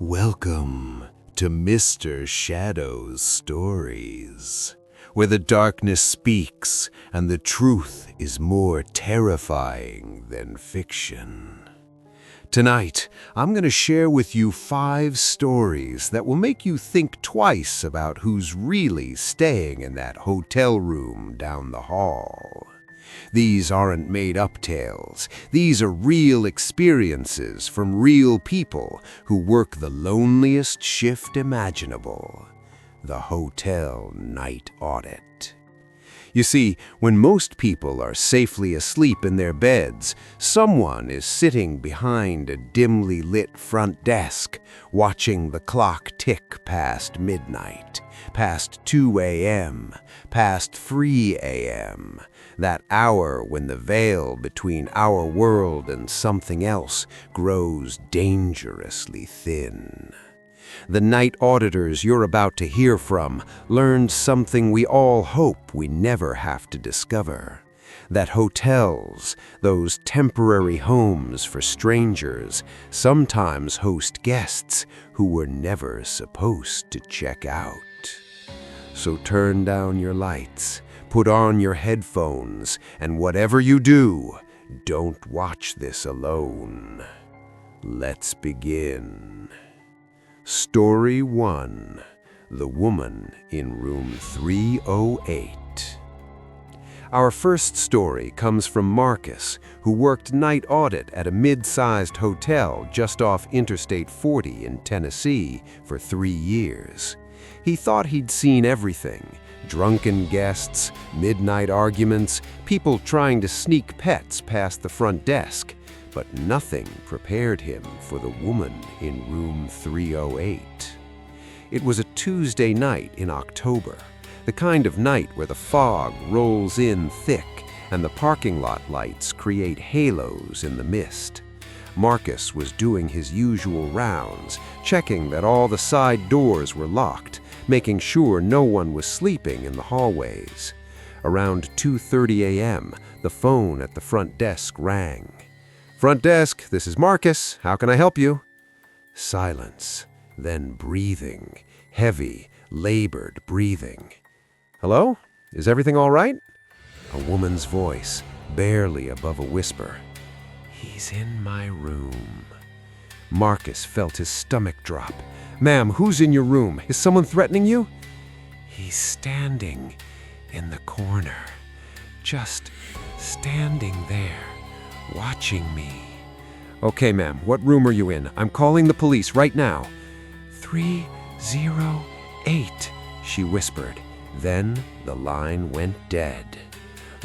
Welcome to Mr. Shadow's Stories, where the darkness speaks and the truth is more terrifying than fiction. Tonight, I'm going to share with you 5 stories that will make you think twice about who's really staying in that hotel room down the hall. These aren't made-up tales. These are real experiences from real people who work the loneliest shift imaginable, the hotel night audit. You see, when most people are safely asleep in their beds, someone is sitting behind a dimly lit front desk, watching the clock tick past midnight, past 2 a.m., past 3 a.m., that hour when the veil between our world and something else grows dangerously thin. The night auditors you're about to hear from learned something we all hope we never have to discover. That hotels, those temporary homes for strangers, sometimes host guests who were never supposed to check out. So turn down your lights, put on your headphones, and whatever you do, don't watch this alone. Let's begin. Story 1. The Woman in Room 308. Our first story comes from Marcus, who worked night audit at a mid-sized hotel just off Interstate 40 in Tennessee for 3 years. He thought he'd seen everything: drunken guests, midnight arguments, people trying to sneak pets past the front desk. But nothing prepared him for the woman in room 308. It was a Tuesday night in October, the kind of night where the fog rolls in thick and the parking lot lights create halos in the mist. Marcus was doing his usual rounds, checking that all the side doors were locked, making sure no one was sleeping in the hallways. Around 2:30 a.m., the phone at the front desk rang. "Front desk, this is Marcus. How can I help you?" Silence, then breathing, heavy, labored breathing. "Hello? Is everything all right?" A woman's voice, barely above a whisper. "He's in my room." Marcus felt his stomach drop. "Ma'am, who's in your room? Is someone threatening you?" "He's standing in the corner, just standing there, watching me." "Okay, ma'am, what room are you in? I'm calling the police right now." 308, she whispered. Then the line went dead.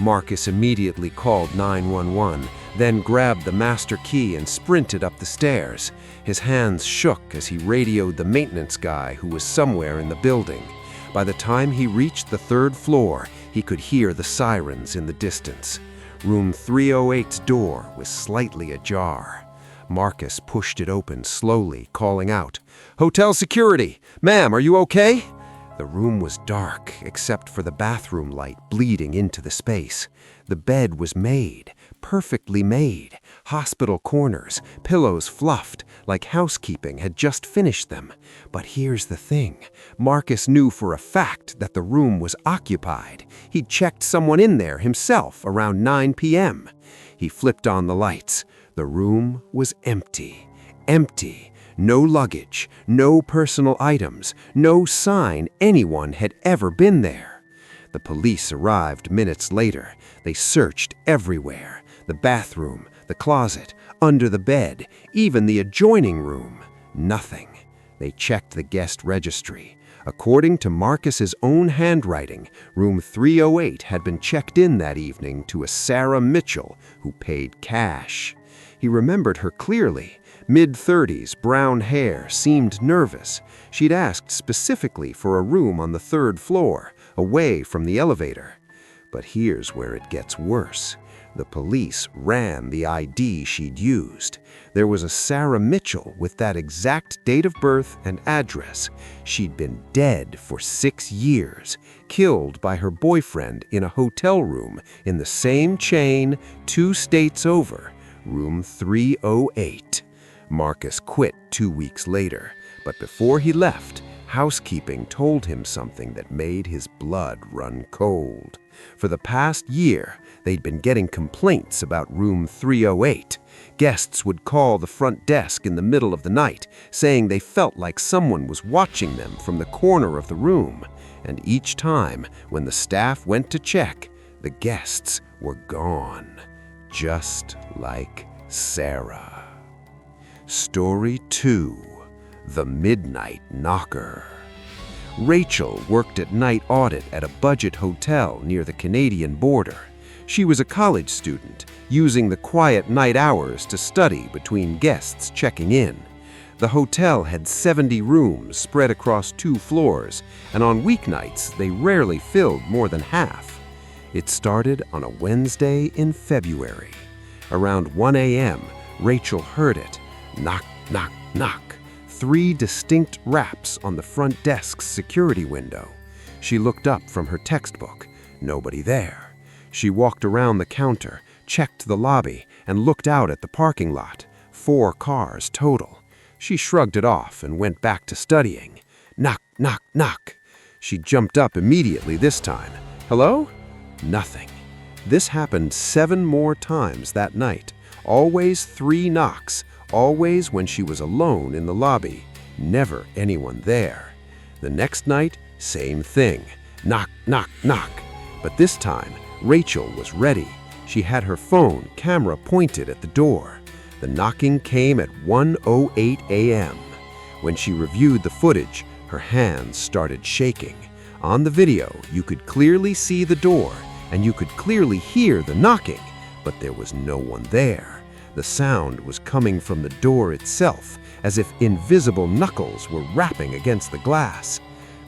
Marcus immediately called 911, then grabbed the master key and sprinted up the stairs. His hands shook as he radioed the maintenance guy who was somewhere in the building. By the time he reached the 3rd floor, he could hear the sirens in the distance. Room 308's door was slightly ajar. Marcus pushed it open slowly, calling out, "Hotel security! Ma'am, are you okay?" The room was dark, except for the bathroom light bleeding into the space. The bed was made, perfectly made, hospital corners, pillows fluffed, like housekeeping had just finished them. But here's the thing. Marcus knew for a fact that the room was occupied. He'd checked someone in there himself around 9 p.m. He flipped on the lights. The room was empty. Empty. No luggage, no personal items, no sign anyone had ever been there. The police arrived minutes later. They searched everywhere: the bathroom, the closet, under the bed, even the adjoining room. Nothing. They checked the guest registry. According to Marcus's own handwriting, room 308 had been checked in that evening to a Sarah Mitchell who paid cash. He remembered her clearly. Mid-30s, brown hair, seemed nervous. She'd asked specifically for a room on the 3rd floor, away from the elevator. But here's where it gets worse. The police ran the ID she'd used. There was a Sarah Mitchell with that exact date of birth and address. She'd been dead for 6 years, killed by her boyfriend in a hotel room in the same chain 2 states over, room 308. Marcus quit 2 weeks later, but before he left, housekeeping told him something that made his blood run cold. For the past year, they'd been getting complaints about room 308. Guests would call the front desk in the middle of the night, saying they felt like someone was watching them from the corner of the room. And each time, when the staff went to check, the guests were gone. Just like Sarah. Story 2. The Midnight Knocker. Rachel worked at night audit at a budget hotel near the Canadian border. She was a college student, using the quiet night hours to study between guests checking in. The hotel had 70 rooms spread across 2 floors, and on weeknights they rarely filled more than half. It started on a Wednesday in February. Around 1 a.m., Rachel heard it. Knock, knock, knock. 3 distinct raps on the front desk's security window. She looked up from her textbook. Nobody there. She walked around the counter, checked the lobby, and looked out at the parking lot. 4 cars total. She shrugged it off and went back to studying. Knock, knock, knock. She jumped up immediately this time. Hello? Nothing. This happened 7 more times that night. Always 3 knocks. Always when she was alone in the lobby. Never anyone there. The next night, same thing. Knock, knock, knock. But this time, Rachel was ready. She had her phone camera pointed at the door. The knocking came at 1:08 a.m. When she reviewed the footage, her hands started shaking. On the video, you could clearly see the door, and you could clearly hear the knocking, but there was no one there. The sound was coming from the door itself, as if invisible knuckles were rapping against the glass.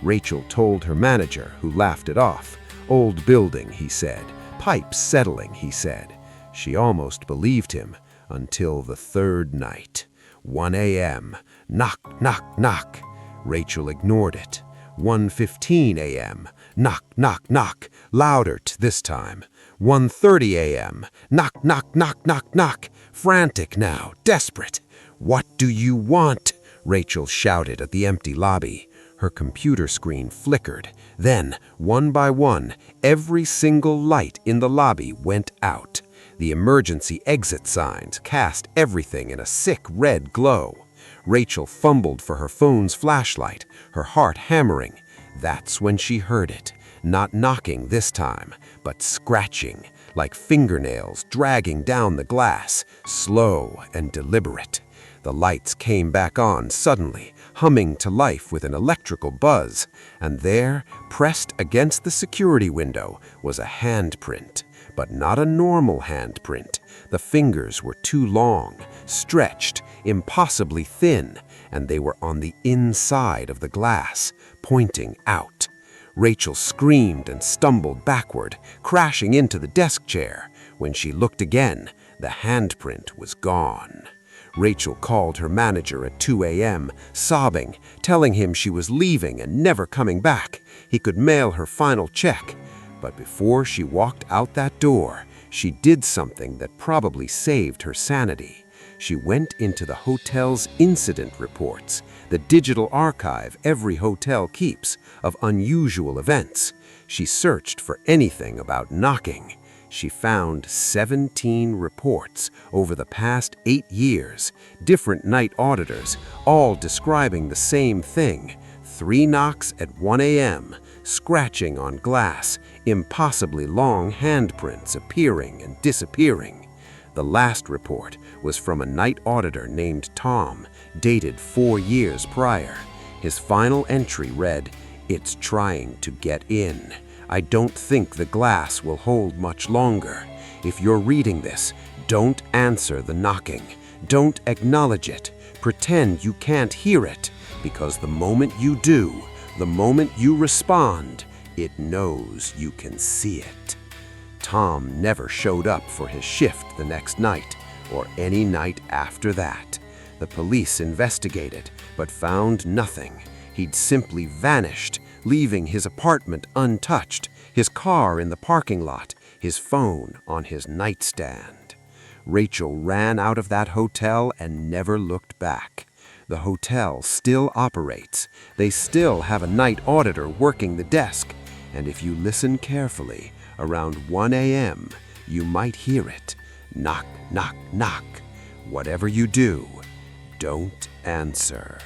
Rachel told her manager, who laughed it off. Old building, he said. Pipes settling, he said. She almost believed him, until the 3rd night. 1 a.m. Knock, knock, knock. Rachel ignored it. 1:15 a.m. Knock, knock, knock. Louder this time. 1:30 a.m. Knock, knock, knock, knock, knock. Frantic now, desperate. What do you want? Rachel shouted at the empty lobby. Her computer screen flickered. Then, one by one, every single light in the lobby went out. The emergency exit signs cast everything in a sick red glow. Rachel fumbled for her phone's flashlight, her heart hammering. That's when she heard it. Not knocking this time, but scratching, like fingernails dragging down the glass, slow and deliberate. The lights came back on suddenly, humming to life with an electrical buzz, and there, pressed against the security window, was a handprint. But not a normal handprint. The fingers were too long, stretched, impossibly thin, and they were on the inside of the glass, pointing out. Rachel screamed and stumbled backward, crashing into the desk chair. When she looked again, the handprint was gone. Rachel called her manager at 2 a.m., sobbing, telling him she was leaving and never coming back. He could mail her final check. But before she walked out that door, she did something that probably saved her sanity. She went into the hotel's incident reports, the digital archive every hotel keeps of unusual events. She searched for anything about knocking. She found 17 reports over the past 8 years, different night auditors, all describing the same thing. 3 knocks at 1 a.m., scratching on glass, impossibly long handprints appearing and disappearing. The last report was from a night auditor named Tom, dated 4 years prior. His final entry read, "It's trying to get in. I don't think the glass will hold much longer. If you're reading this, don't answer the knocking. Don't acknowledge it. Pretend you can't hear it, because the moment you do, the moment you respond, it knows you can see it." Tom never showed up for his shift the next night, or any night after that. The police investigated, but found nothing. He'd simply vanished, leaving his apartment untouched, his car in the parking lot, his phone on his nightstand. Rachel ran out of that hotel and never looked back. The hotel still operates. They still have a night auditor working the desk. And if you listen carefully, around 1 a.m., you might hear it. Knock, knock, knock. Whatever you do, don't answer.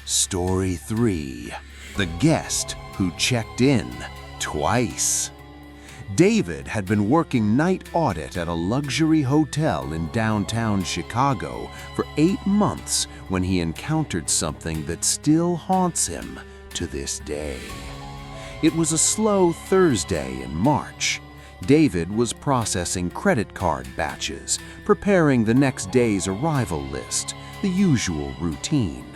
Story 3. The Guest Who Checked In Twice. David had been working night audit at a luxury hotel in downtown Chicago for 8 months when he encountered something that still haunts him to this day. It was a slow Thursday in March. David was processing credit card batches, preparing the next day's arrival list, the usual routine.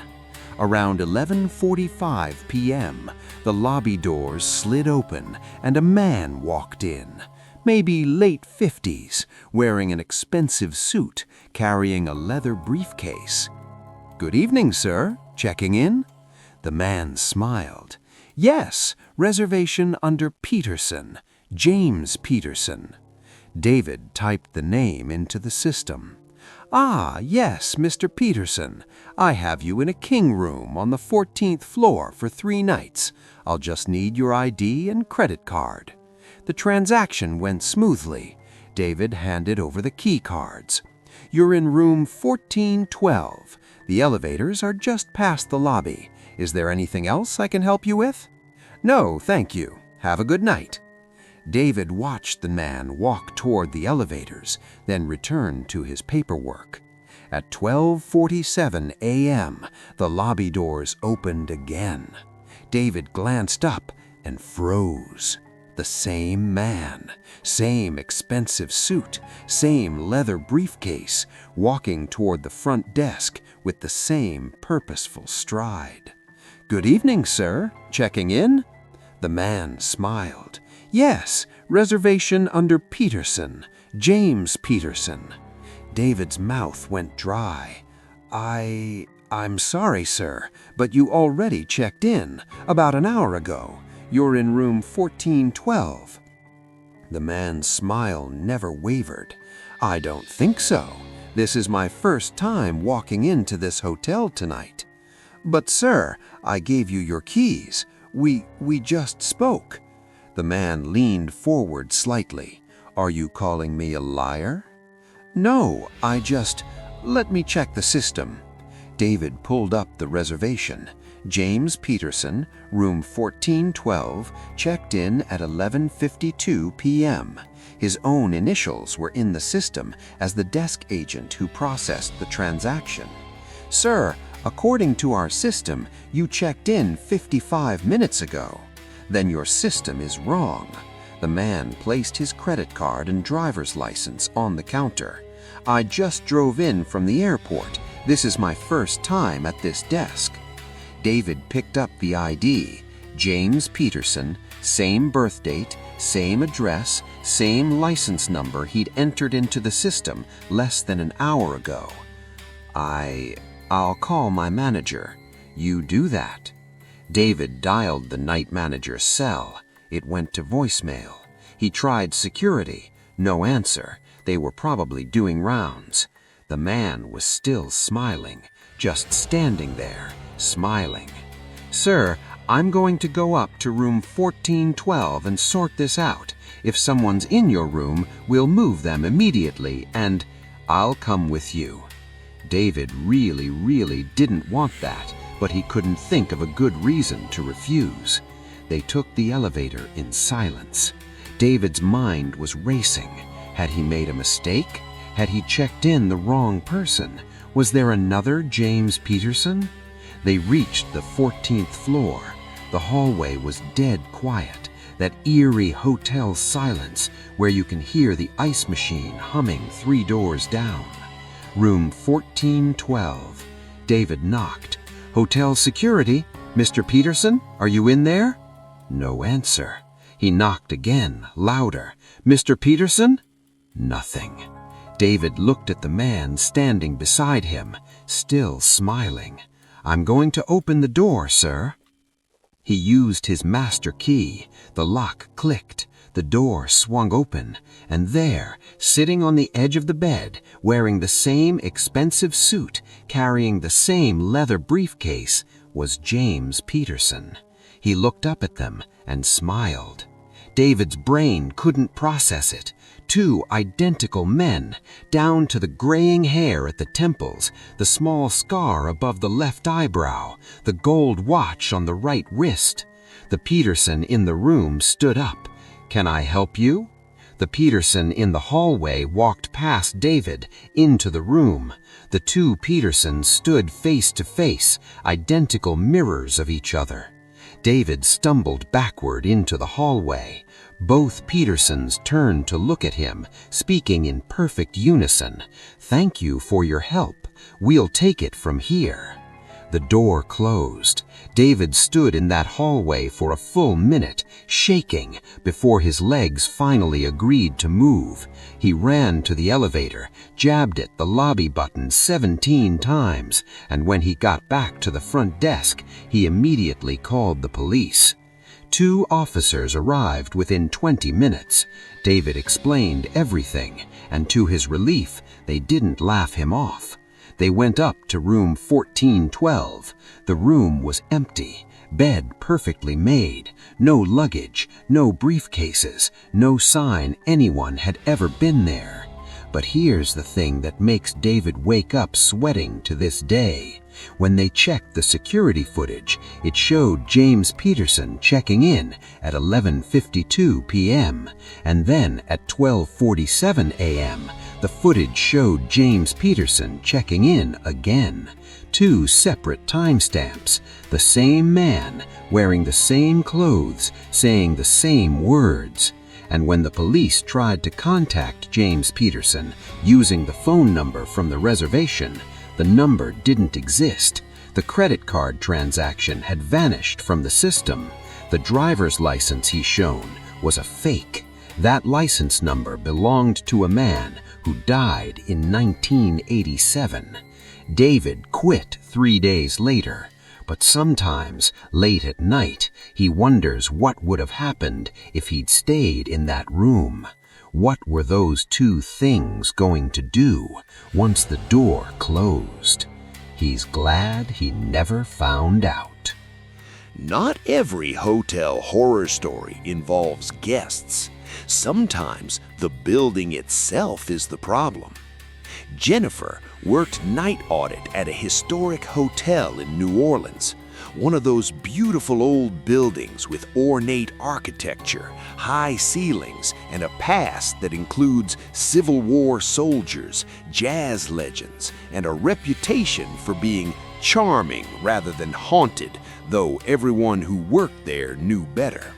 Around 11:45 p.m., the lobby doors slid open and a man walked in, maybe late 50s, wearing an expensive suit, carrying a leather briefcase. "Good evening, sir. Checking in?" The man smiled. "Yes, reservation under Peterson, James Peterson." David typed the name into the system. "Ah, yes, Mr. Peterson. I have you in a king room on the 14th floor for 3 nights. I'll just need your ID and credit card." The transaction went smoothly. David handed over the key cards. "You're in room 1412. The elevators are just past the lobby. Is there anything else I can help you with?" "No, thank you. Have a good night." David watched the man walk toward the elevators, then returned to his paperwork. At 12:47 a.m., the lobby doors opened again. David glanced up and froze. The same man, same expensive suit, same leather briefcase, walking toward the front desk with the same purposeful stride. "Good evening, sir. Checking in?" The man smiled. "Yes, reservation under Peterson, James Peterson." David's mouth went dry. I'm sorry, sir, but you already checked in about an hour ago. You're in room 1412. The man's smile never wavered. "I don't think so. This is my first time walking into this hotel tonight." "But, sir, I gave you your keys. We just spoke." The man leaned forward slightly. "Are you calling me a liar?" "No, let me check the system." David pulled up the reservation. James Peterson, room 1412, checked in at 11:52 p.m. His own initials were in the system as the desk agent who processed the transaction. "Sir, according to our system, you checked in 55 minutes ago." "Then your system is wrong." The man placed his credit card and driver's license on the counter. "I just drove in from the airport. This is my first time at this desk." David picked up the ID. James Peterson, same birth date, same address, same license number he'd entered into the system less than an hour ago. I'll call my manager." "You do that." David dialed the night manager's cell. It went to voicemail. He tried security. No answer. They were probably doing rounds. The man was still smiling, just standing there, smiling. "Sir, I'm going to go up to room 1412 and sort this out. If someone's in your room, we'll move them immediately and I'll come with you." David really didn't want that, but he couldn't think of a good reason to refuse. They took the elevator in silence. David's mind was racing. Had he made a mistake? Had he checked in the wrong person? Was there another James Peterson? They reached the 14th floor. The hallway was dead quiet, that eerie hotel silence where you can hear the ice machine humming 3 doors down. Room 1412. David knocked. "Hotel security, Mr. Peterson, are you in there?" No answer. He knocked again, louder. "Mr. Peterson?" Nothing. David looked at the man standing beside him, still smiling. "I'm going to open the door, sir." He used his master key. The lock clicked. The door swung open, and there, sitting on the edge of the bed, wearing the same expensive suit, carrying the same leather briefcase, was James Peterson. He looked up at them and smiled. David's brain couldn't process it. Two identical men, down to the graying hair at the temples, the small scar above the left eyebrow, the gold watch on the right wrist. The Peterson in the room stood up. "Can I help you?" The Peterson in the hallway walked past David into the room. The two Petersons stood face to face, identical mirrors of each other. David stumbled backward into the hallway. Both Petersons turned to look at him, speaking in perfect unison. "Thank you for your help. We'll take it from here." The door closed. David stood in that hallway for a full minute, shaking, before his legs finally agreed to move. He ran to the elevator, jabbed at the lobby button 17 times, and when he got back to the front desk, he immediately called the police. 2 officers arrived within 20 minutes. David explained everything, and to his relief, they didn't laugh him off. They went up to room 1412. The room was empty, bed perfectly made, no luggage, no briefcases, no sign anyone had ever been there. But here's the thing that makes David wake up sweating to this day. When they checked the security footage, it showed James Peterson checking in at 11:52 p.m. and then at 12:47 a.m. the footage showed James Peterson checking in again. 2 separate timestamps, the same man wearing the same clothes, saying the same words. And when the police tried to contact James Peterson using the phone number from the reservation, the number didn't exist. The credit card transaction had vanished from the system. The driver's license he shown was a fake. That license number belonged to a man who died in 1987. David quit 3 days later, but sometimes, late at night, he wonders what would have happened if he'd stayed in that room. What were those 2 things going to do once the door closed? He's glad he never found out. Not every hotel horror story involves guests. Sometimes the building itself is the problem. Jennifer worked night audit at a historic hotel in New Orleans, one of those beautiful old buildings with ornate architecture, high ceilings, and a past that includes Civil War soldiers, jazz legends, and a reputation for being charming rather than haunted, though everyone who worked there knew better.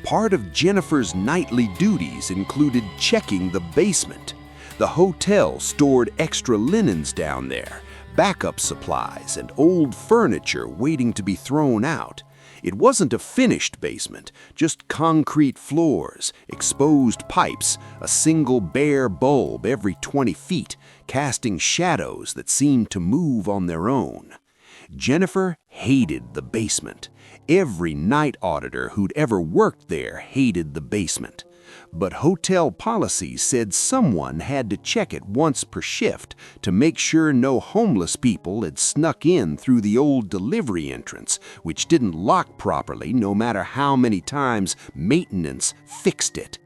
Part of Jennifer's nightly duties included checking the basement. The hotel stored extra linens down there, backup supplies, and old furniture waiting to be thrown out. It wasn't a finished basement, just concrete floors, exposed pipes, a single bare bulb every 20 feet, casting shadows that seemed to move on their own. Jennifer hated the basement. Every night auditor who'd ever worked there hated the basement. But hotel policy said someone had to check it once per shift to make sure no homeless people had snuck in through the old delivery entrance, which didn't lock properly no matter how many times maintenance fixed it.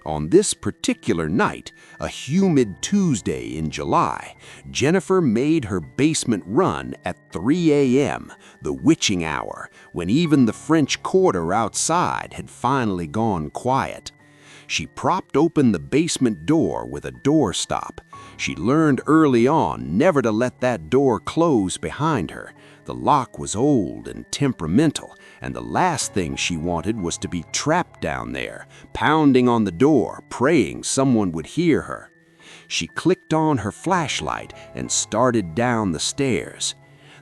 On this particular night, a humid Tuesday in July, Jennifer made her basement run at 3 a.m., the witching hour, when even the French Quarter outside had finally gone quiet. She propped open the basement door with a doorstop. She learned early on never to let that door close behind her. The lock was old and temperamental, and the last thing she wanted was to be trapped down there, pounding on the door, praying someone would hear her. She clicked on her flashlight and started down the stairs.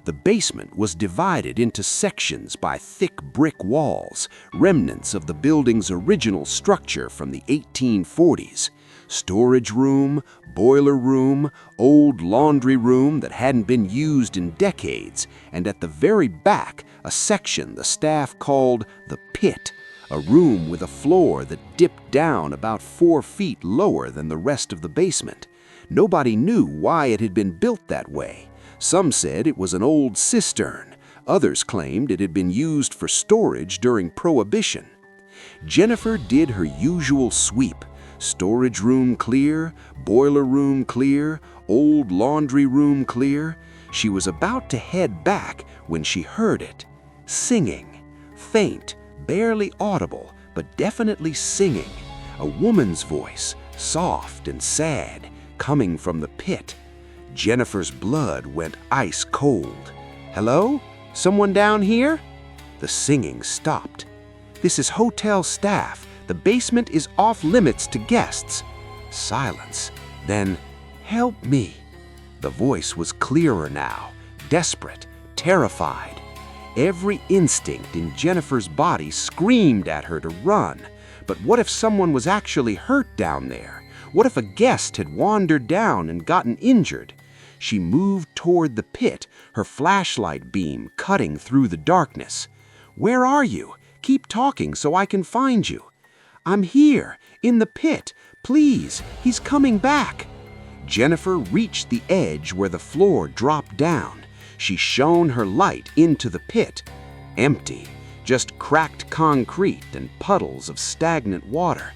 The basement was divided into sections by thick brick walls, remnants of the building's original structure from the 1840s. Storage room, boiler room, old laundry room that hadn't been used in decades, and at the very back, a section the staff called the pit, a room with a floor that dipped down about 4 feet lower than the rest of the basement. Nobody knew why it had been built that way. Some said it was an old cistern. Others claimed it had been used for storage during Prohibition. Jennifer did her usual sweep. Storage room clear, boiler room clear, old laundry room clear. She was about to head back when she heard it. Singing. Faint, barely audible, but definitely singing. A woman's voice, soft and sad, coming from the pit. Jennifer's blood went ice cold. "Hello? Someone down here?" The singing stopped. "This is hotel staff. The basement is off limits to guests." Silence. Then, "Help me." The voice was clearer now, desperate, terrified. Every instinct in Jennifer's body screamed at her to run. But what if someone was actually hurt down there? What if a guest had wandered down and gotten injured? She moved toward the pit, her flashlight beam cutting through the darkness. "Where are you? Keep talking so I can find you." "I'm here, in the pit. Please, he's coming back." Jennifer reached the edge where the floor dropped down. She shone her light into the pit. Empty, just cracked concrete and puddles of stagnant water.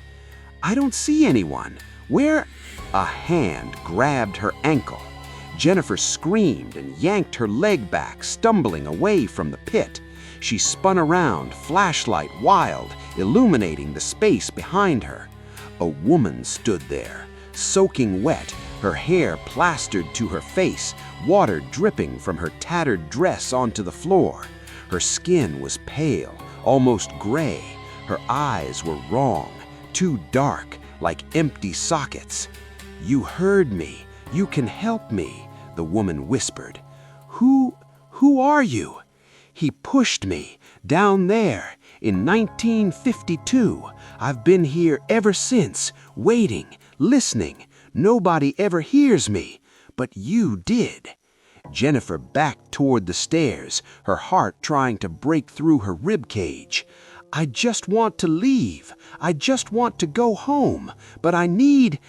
"I don't see anyone. Where?" A hand grabbed her ankle. Jennifer screamed and yanked her leg back, stumbling away from the pit. She spun around, flashlight wild, illuminating the space behind her. A woman stood there, soaking wet, her hair plastered to her face, water dripping from her tattered dress onto the floor. Her skin was pale, almost gray. Her eyes were wrong, too dark, like empty sockets. "You heard me. You can help me," the woman whispered. Who are you?" "He pushed me, down there, in 1952. I've been here ever since, waiting, listening. Nobody ever hears me, but you did." Jennifer backed toward the stairs, her heart trying to break through her ribcage. "I just want to leave. I just want to go home. But I need...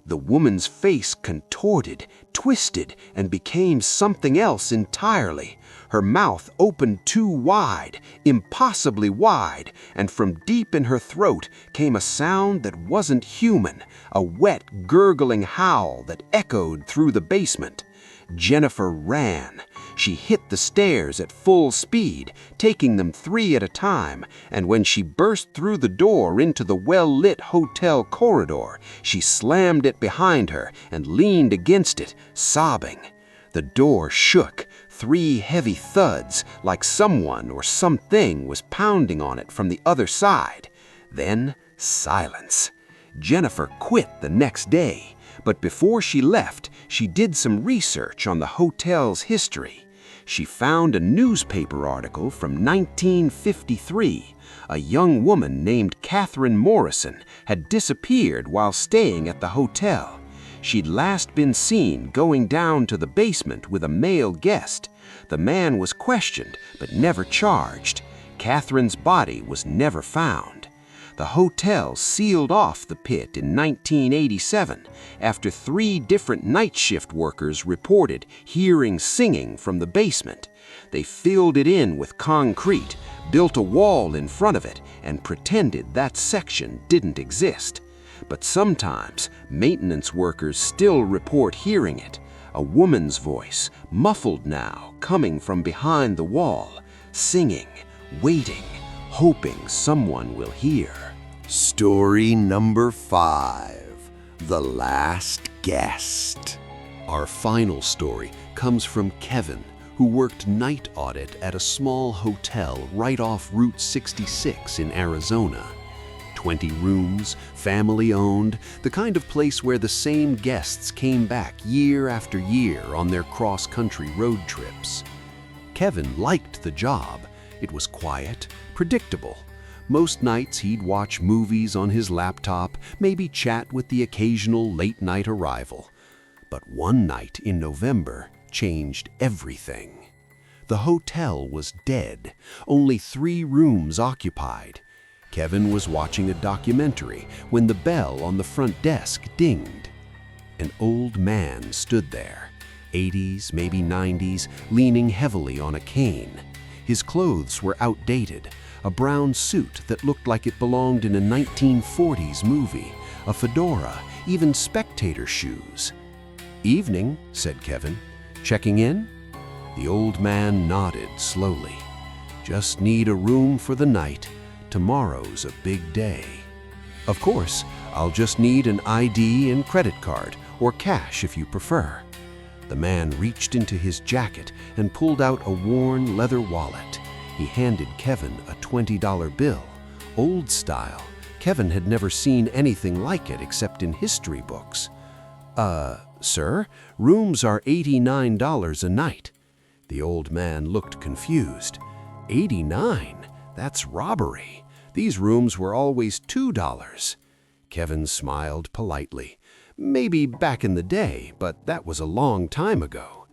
The woman's face contorted, twisted, and became something else entirely. Her mouth opened too wide, impossibly wide, and from deep in her throat came a sound that wasn't human, a wet, gurgling howl that echoed through the basement. Jennifer ran. She hit the stairs at full speed, taking them 3 at a time, and when she burst through the door into the well-lit hotel corridor, she slammed it behind her and leaned against it, sobbing. The door shook, 3 heavy thuds, like someone or something was pounding on it from the other side. Then silence. Jennifer quit the next day, but before she left, she did some research on the hotel's history. She found a newspaper article from 1953. A young woman named Catherine Morrison had disappeared while staying at the hotel. She'd last been seen going down to the basement with a male guest. The man was questioned, but never charged. Catherine's body was never found. The hotel sealed off the pit in 1987 after 3 different night shift workers reported hearing singing from the basement. They filled it in with concrete, built a wall in front of it, and pretended that section didn't exist. But sometimes maintenance workers still report hearing it. A woman's voice, muffled now, coming from behind the wall, singing, waiting, hoping someone will hear. Story number 5, The Last Guest. Our final story comes from Kevin, who worked night audit at a small hotel right off Route 66 in Arizona. 20 rooms, family-owned, the kind of place where the same guests came back year after year on their cross-country road trips. Kevin liked the job. It was quiet, predictable. Most nights he'd watch movies on his laptop, maybe chat with the occasional late-night arrival. But one night in November changed everything. The hotel was dead, only 3 rooms occupied. Kevin was watching a documentary when the bell on the front desk dinged. An old man stood there, 80s, maybe 90s, leaning heavily on a cane. His clothes were outdated, a brown suit that looked like it belonged in a 1940s movie, a fedora, even spectator shoes. "Evening," said Kevin. "Checking in?" The old man nodded slowly. "Just need a room for the night. Tomorrow's a big day." "Of course, I'll just need an ID and credit card, or cash if you prefer." The man reached into his jacket and pulled out a worn leather wallet. He handed Kevin a $20 bill, old style. Kevin had never seen anything like it except in history books. Sir, rooms are $89 a night." The old man looked confused. "89? That's robbery. These rooms were always $2. Kevin smiled politely. "Maybe back in the day, but that was a long time ago."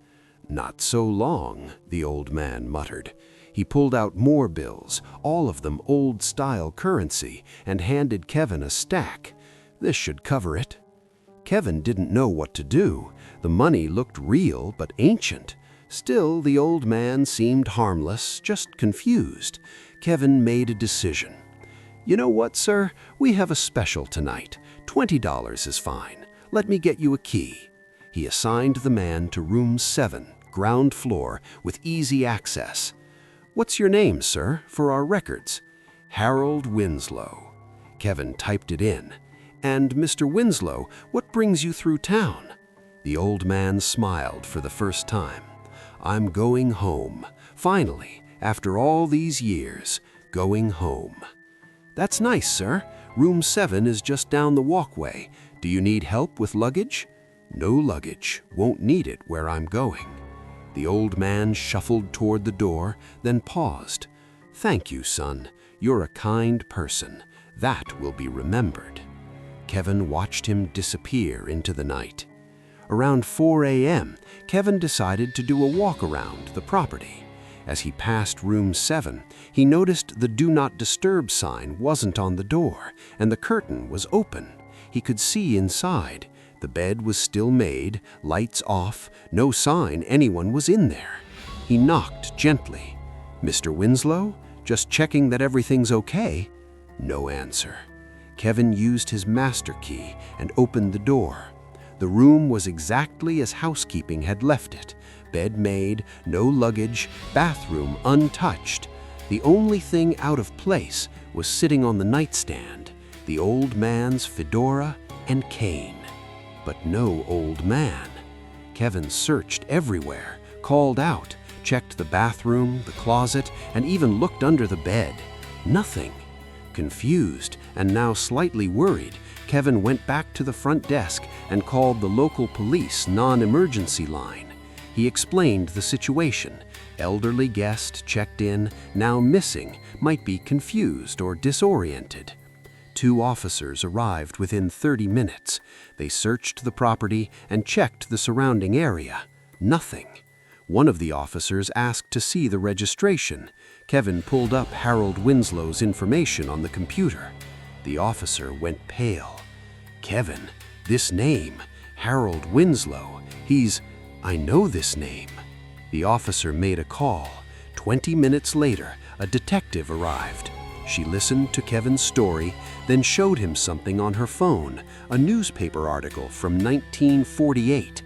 "Not so long," the old man muttered. He pulled out more bills, all of them old-style currency, and handed Kevin a stack. "This should cover it." Kevin didn't know what to do. The money looked real but ancient. Still, the old man seemed harmless, just confused. Kevin made a decision. "You know what, sir? We have a special tonight. $20 is fine. Let me get you a key." He assigned the man to room 7, ground floor, with easy access. "What's your name, sir, for our records?" "Harold Winslow." Kevin typed it in. "And Mr. Winslow, what brings you through town?" The old man smiled for the first time. "I'm going home. Finally, after all these years, going home." "That's nice, sir. Room 7 is just down the walkway. Do you need help with luggage?" "No luggage. Won't need it where I'm going." The old man shuffled toward the door, then paused. "Thank you, son. You're a kind person. That will be remembered." Kevin watched him disappear into the night. Around 4 a.m., Kevin decided to do a walk around the property. As he passed room 7, he noticed the Do Not Disturb sign wasn't on the door, and the curtain was open. He could see inside. The bed was still made, lights off, no sign anyone was in there. He knocked gently. "Mr. Winslow? Just checking that everything's okay." No answer. Kevin used his master key and opened the door. The room was exactly as housekeeping had left it. Bed made, no luggage, bathroom untouched. The only thing out of place was sitting on the nightstand, the old man's fedora and cane. But no old man. Kevin searched everywhere, called out, checked the bathroom, the closet, and even looked under the bed. Nothing. Confused and now slightly worried, Kevin went back to the front desk and called the local police non-emergency line. He explained the situation. Elderly guest checked in, now missing, might be confused or disoriented. 2 officers arrived within 30 minutes. They searched the property and checked the surrounding area. Nothing. One of the officers asked to see the registration. Kevin pulled up Harold Winslow's information on the computer. The officer went pale. "Kevin, this name, Harold Winslow, I know this name." The officer made a call. 20 minutes later, a detective arrived. She listened to Kevin's story, then showed him something on her phone, a newspaper article from 1948.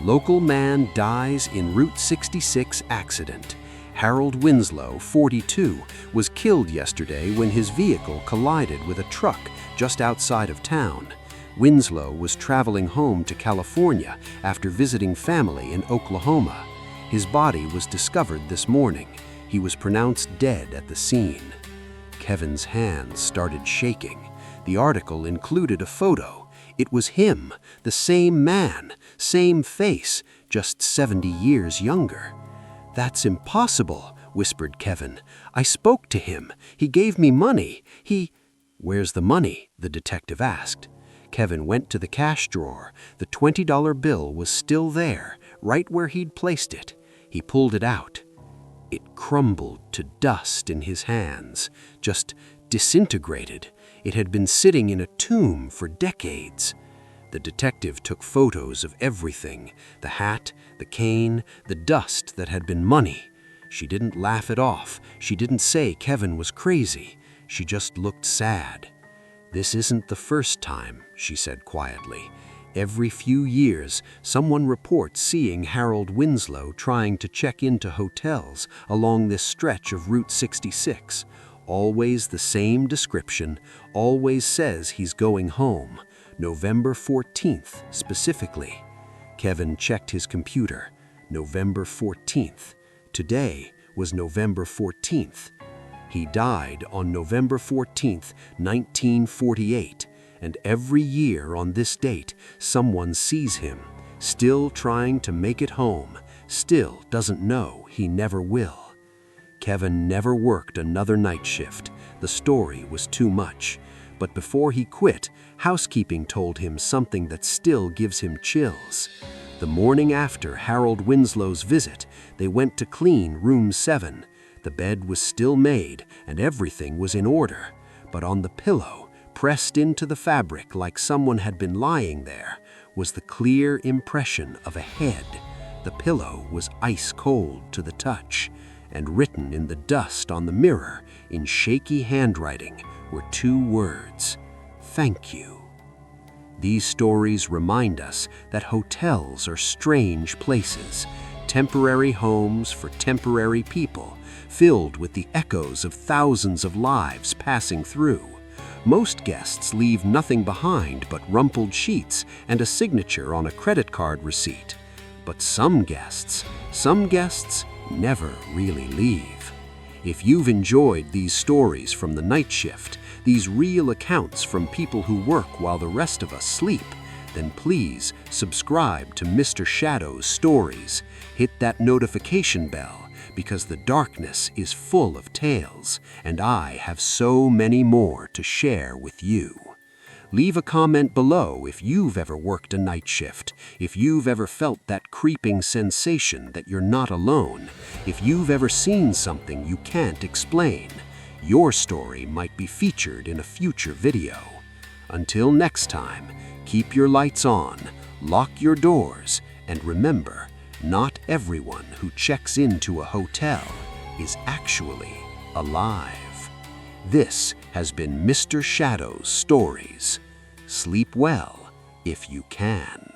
"Local man dies in Route 66 accident. Harold Winslow, 42, was killed yesterday when his vehicle collided with a truck just outside of town. Winslow was traveling home to California after visiting family in Oklahoma. His body was discovered this morning. He was pronounced dead at the scene." Kevin's hands started shaking. The article included a photo. It was him, the same man, same face, just 70 years younger. "That's impossible," whispered Kevin. "I spoke to him. He gave me money. "Where's the money?" the detective asked. Kevin went to the cash drawer. The $20 bill was still there, right where he'd placed it. He pulled it out. crumbled to dust in his hands, just disintegrated. It had been sitting in a tomb for decades. The detective took photos of everything, the hat, the cane, the dust that had been money. She didn't laugh it off. She didn't say Kevin was crazy. She just looked sad. "This isn't the first time," she said quietly. "Every few years, someone reports seeing Harold Winslow trying to check into hotels along this stretch of Route 66. Always the same description, always says he's going home. November 14th, specifically." Kevin checked his computer. November 14th. Today was November 14th. He died on November 14th, 1948, and every year on this date, someone sees him, still trying to make it home, still doesn't know he never will. Kevin never worked another night shift. The story was too much. But before he quit, housekeeping told him something that still gives him chills. The morning after Harold Winslow's visit, they went to clean room 7. The bed was still made and everything was in order. But on the pillow, pressed into the fabric like someone had been lying there, was the clear impression of a head. The pillow was ice cold to the touch, and written in the dust on the mirror in shaky handwriting were 2 words: "Thank you." These stories remind us that hotels are strange places, temporary homes for temporary people, filled with the echoes of thousands of lives passing through. Most guests leave nothing behind but rumpled sheets and a signature on a credit card receipt. But some guests never really leave. If you've enjoyed these stories from the night shift, these real accounts from people who work while the rest of us sleep, then please subscribe to Mr. Shadow's Stories. Hit that notification bell, because the darkness is full of tales, and I have so many more to share with you. Leave a comment below if you've ever worked a night shift, if you've ever felt that creeping sensation that you're not alone, if you've ever seen something you can't explain. Your story might be featured in a future video. Until next time, keep your lights on, lock your doors, and remember, not everyone who checks into a hotel is actually alive. This has been Mr. Shadow's Stories. Sleep well if you can.